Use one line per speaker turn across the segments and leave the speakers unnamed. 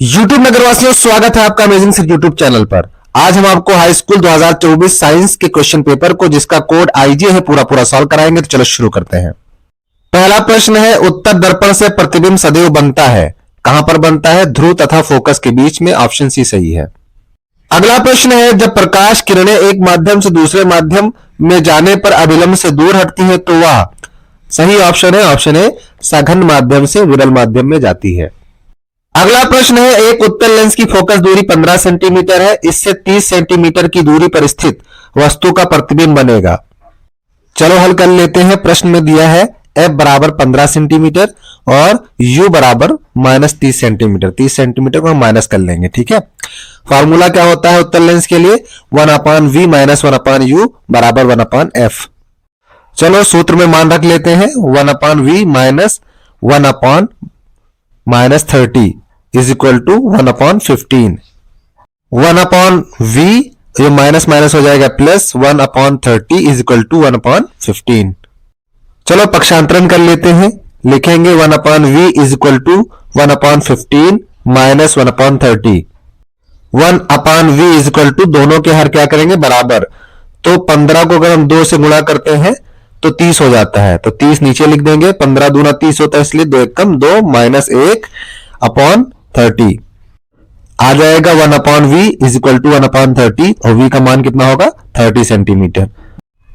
YouTube नगरवासियों, स्वागत है आपका अमेजिंग सिर्फ यूट्यूब चैनल पर। आज हम आपको हाई स्कूल 2024 साइंस के क्वेश्चन पेपर को जिसका कोड आईजे है पूरा सॉल्व कराएंगे। तो चलो शुरू करते हैं। पहला प्रश्न है, उत्तर दर्पण से प्रतिबिंब सदैव बनता है। कहां पर बनता है? ध्रुव तथा फोकस के बीच में। ऑप्शन सी सही है। अगला प्रश्न है, जब प्रकाश किरणें एक माध्यम से दूसरे माध्यम में जाने पर अभिलंब से दूर हटती है तो वह सही ऑप्शन है। ऑप्शन ए, सघन माध्यम से विरल माध्यम में जाती है। अगला प्रश्न है, एक उत्तल लेंस की फोकस दूरी 15 सेंटीमीटर है। इससे 30 सेंटीमीटर की दूरी पर स्थित वस्तु का प्रतिबिंब बनेगा। चलो हल कर लेते हैं। प्रश्न में दिया है f बराबर 15 सेंटीमीटर और u बराबर -30 सेंटीमीटर। 30 सेंटीमीटर को हम माइनस कर लेंगे। ठीक है, फॉर्मूला क्या होता है उत्तल लेंस के लिए? 1/v माइनस 1/u बराबर 1/f। चलो सूत्र में मान रख लेते हैं। 1/v minus 1/-30 is equal to 1/15। 1/v ये माइनस माइनस हो जाएगा प्लस 1/30 इज इक्वल टू 1/15। चलो पक्षांतरण कर लेते हैं। लिखेंगे 1/v is equal to 1/15 minus 1/30। 1/v is equal to दोनों के हर क्या करेंगे? बराबर। तो 15 को अगर हम 2 से गुणा करते हैं तो 30 हो जाता है। तो 30 नीचे लिख देंगे। 15 दूना 30 होता है, इसलिए 2 एकम 2 माइनस 1/30 आ जाएगा। 1/v इज इक्वल टू 1/30 और v का मान कितना होगा? 30 सेंटीमीटर।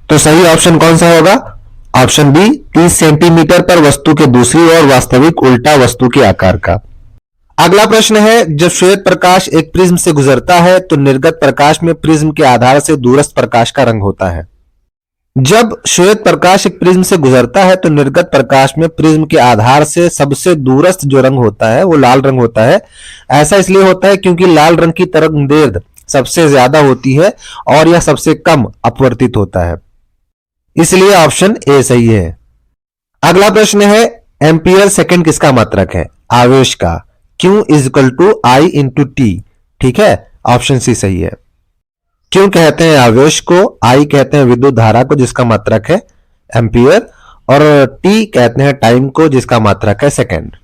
तो सही ऑप्शन कौन सा होगा? ऑप्शन बी, 30 सेंटीमीटर पर वस्तु के दूसरी ओर वास्तविक उल्टा वस्तु के आकार का। अगला प्रश्न है, जब श्वेत प्रकाश एक प्रिज्म से गुजरता है तो निर्गत प्रकाश में प्रिज्म के आधार से दूरस्थ प्रकाश का रंग होता है। जब श्वेत प्रकाश एक प्रिज्म से गुजरता है तो निर्गत प्रकाश में प्रिज्म के आधार से सबसे दूरस्थ जो रंग होता है वो लाल रंग होता है। ऐसा इसलिए होता है क्योंकि लाल रंग की तरंगदैर्घ्य सबसे ज्यादा होती है और यह सबसे कम अपवर्तित होता है, इसलिए ऑप्शन ए सही है। अगला प्रश्न है, एम्पियर सेकंड किसका मात्रक है? आवेश का। Q is equal to I into T. ठीक है, ऑप्शन सी सही है। क्यों कहते हैं आवेश को? I कहते हैं विद्युत धारा को जिसका मात्रक है एम्पियर, और T कहते हैं टाइम को जिसका मात्रक है सेकंड।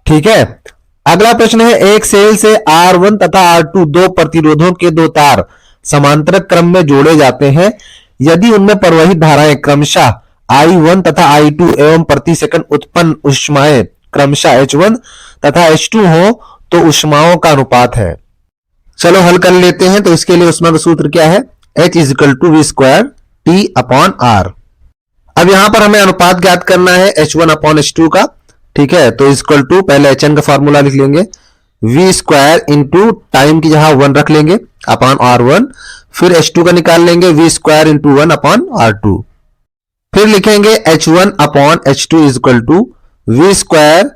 ठीक है, अगला प्रश्न है, एक सेल से R1 तथा R2 दो प्रतिरोधों के दो तार समांतर क्रम में जोड़े जाते हैं। यदि उनमें प्रवाहित धाराएं क्रमशः I1 तथा I2 एवं प्रति सेकंड उत्पन्न ऊष्माएं क्रमशः H1 तथा H2 हो तो ऊष्माओं का अनुपात है। चलो हल कर लेते हैं। तो इसके लिए ऊष्मा का सूत्र क्या है? H is equal to V square T upon R। अब यहां पर हमें अनुपात ज्ञात करना है H1 अपॉन H2 का। ठीक है, तो इक्वल टू पहले HN का फॉर्मूला लिख लेंगे, V स्क्वायर इंटू टाइम की जहां 1 रख लेंगे अपॉन R1, फिर H2 का निकाल लेंगे V square into 1 upon R2, फिर लिखेंगे H1 upon H2 is equal to V square.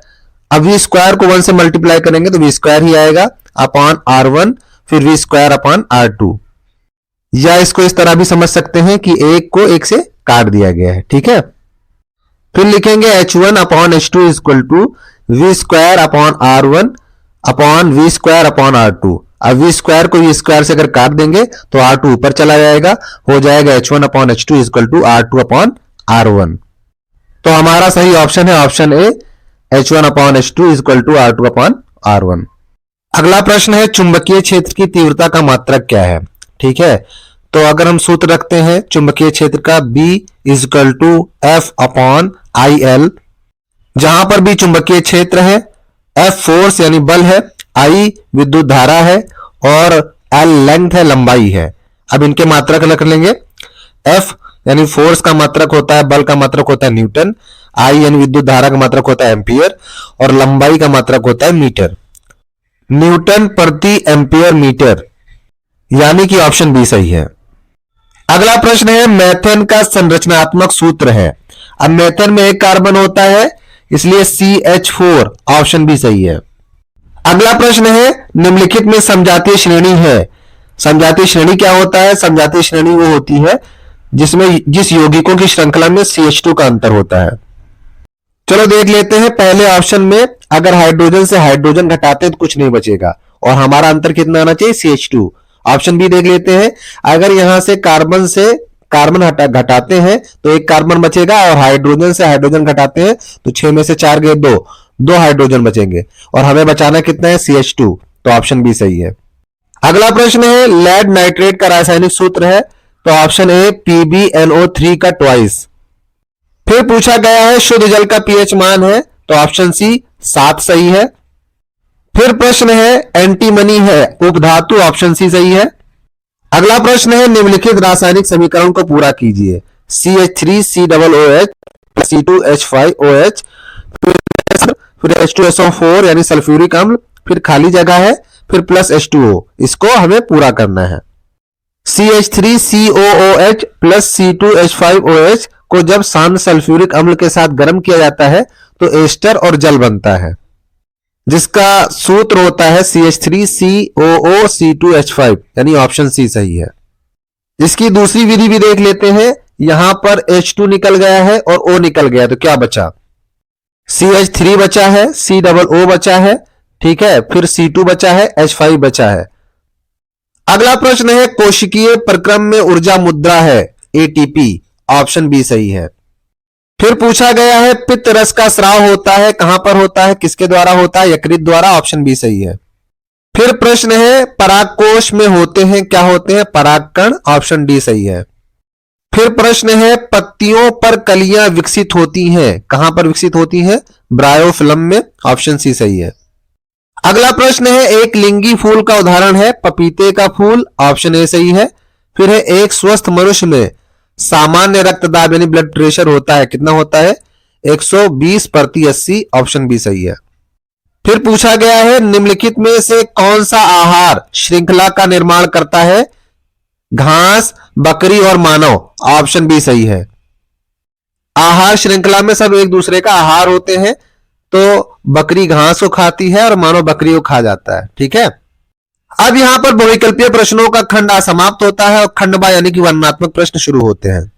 अब V स्क्वायर को 1 से मल्टीप्लाई करेंगे तो V स्क्वायर ही आएगा अपॉन R1, फिर V स्क्वायर अपॉन R2। या इसको इस तरह भी समझ सकते हैं कि एक को एक से काट दिया गया है। ठीक है, फिर लिखेंगे H1 upon H2 is equal to V square upon R1 upon V square upon R2। अब V स्क्वायर को V स्क्वायर से अगर काट देंगे तो R2 ऊपर चला जाएगा, हो जाएगा H1 upon H2 is equal to R2 upon R1। तो हमारा सही ऑप्शन है option A, H1 upon H2 is equal to R2 upon R1। अगला प्रश्न है, चुंबकीय क्षेत्र की तीव्रता का मात्रक क्या है? ठीक है, तो अगर हम सूत्र रखते हैं चुंबकीय क्षेत्र का, B is equal to F upon IL, जहां पर भी चुंबकीय क्षेत्र है, F फोर्स यानी बल है, I विद्युत धारा है और L लेंथ है, लंबाई है। अब इनके मात्रक रख लेंगे। F यानी फोर्स का मात्रक होता है, बल का मात्रक होता है न्यूटन, I यानी विद्युत धारा का मात्रक होता है एम्पियर और लंबाई का मात्रक होता है मीटर। न्यूटन प्रति एम्पियर मीटर, यानी कि ऑप्शन बी सही है। अगला प्रश्न है, मेथेन का संरचनात्मक सूत्र है। अब मेथेन में एक कार्बन होता है इसलिए CH4, ऑप्शन बी सही है। अगला प्रश्न है, निम्नलिखित में समजातीय श्रेणी है। समजातीय श्रेणी क्या होता है? समजातीय श्रेणी वो होती है जिस यौगिकों की श्रृंखला में CH2 का अंतर होता है। चलो देख लेते हैं। पहले ऑप्शन में अगर हाइड्रोजन से हाइड्रोजन घटाते तो कुछ नहीं बचेगा और हमारा अंतर कितना आना चाहिए? CH2। ऑप्शन बी देख लेते हैं। अगर यहां से कार्बन घटाते हैं तो एक कार्बन बचेगा और हाइड्रोजन से हाइड्रोजन घटाते हैं तो 6 में से 4 गए 2, 2 हाइड्रोजन बचेंगे और हमें बचाना कितना है CH2, तो ऑप्शन बी सही है। अगला प्रश्न है लेड नाइट्रेट का रासायनिक सूत्र है, तो ऑप्शन ए PbNO3 का ट्वाइस। फिर पूछा गया है शुद्ध जल का पीएच मान है, तो ऑप्शन सी 7 सही है। फिर प्रश्न है एंटीमनी है उपधातु, ऑप्शन सी सही है। अगला प्रश्न है निम्नलिखित रासायनिक समीकरण को पूरा कीजिए। CH3COOH C2H5OH फिर H2SO4 यानी सल्फ्यूरिक अम्ल, फिर खाली जगह है, फिर प्लस H2O, इसको हमें पूरा करना है। CH3COOH प्लस C2H5OH को जब शांत सल्फ्यूरिक अम्ल के साथ गर्म किया जाता है तो एस्टर और जल बनता है, जिसका सूत्र होता है CH3COOC2H5, यानी ऑप्शन सी सही है। इसकी दूसरी विधि भी देख लेते हैं। यहां पर H2 निकल गया है और O निकल गया, तो क्या बचा? CH3 बचा है, COO बचा है, ठीक है, फिर C2 बचा है, H5 बचा है। अगला प्रश्न है कोशिकीय प्रक्रम में ऊर्जा मुद्रा है ATP, ऑप्शन बी सही है। फिर पूछा गया है पित्त रस का स्राव होता है, कहां पर होता है, किसके द्वारा होता है? यकृत द्वारा, ऑप्शन बी सही है। फिर प्रश्न है परागकोश में होते हैं, क्या होते हैं? परागकण, ऑप्शन डी सही है। फिर प्रश्न है पत्तियों पर कलियां विकसित होती हैं, कहां पर विकसित होती हैं? ब्रायोफिल्म में, ऑप्शन सी सही है। अगला प्रश्न है एक लिंगी फूल का उदाहरण है पपीते का फूल, ऑप्शन ए सही है। फिर है एक स्वस्थ मनुष्य में सामान्य रक्तदाब यानी ब्लड प्रेशर होता है, कितना होता है? 120/80, ऑप्शन बी सही है। फिर पूछा गया है निम्नलिखित में से कौन सा आहार श्रृंखला का निर्माण करता है? घास, बकरी और मानव, ऑप्शन बी सही है। आहार श्रृंखला में सब एक दूसरे का आहार होते हैं, तो बकरी घास को खाती है और मानव बकरी को खा जाता है, ठीक है। अब यहां पर बहुविकल्पीय प्रश्नों का खंड समाप्त होता है और खंड बा यानी कि वर्णनात्मक प्रश्न शुरू होते हैं।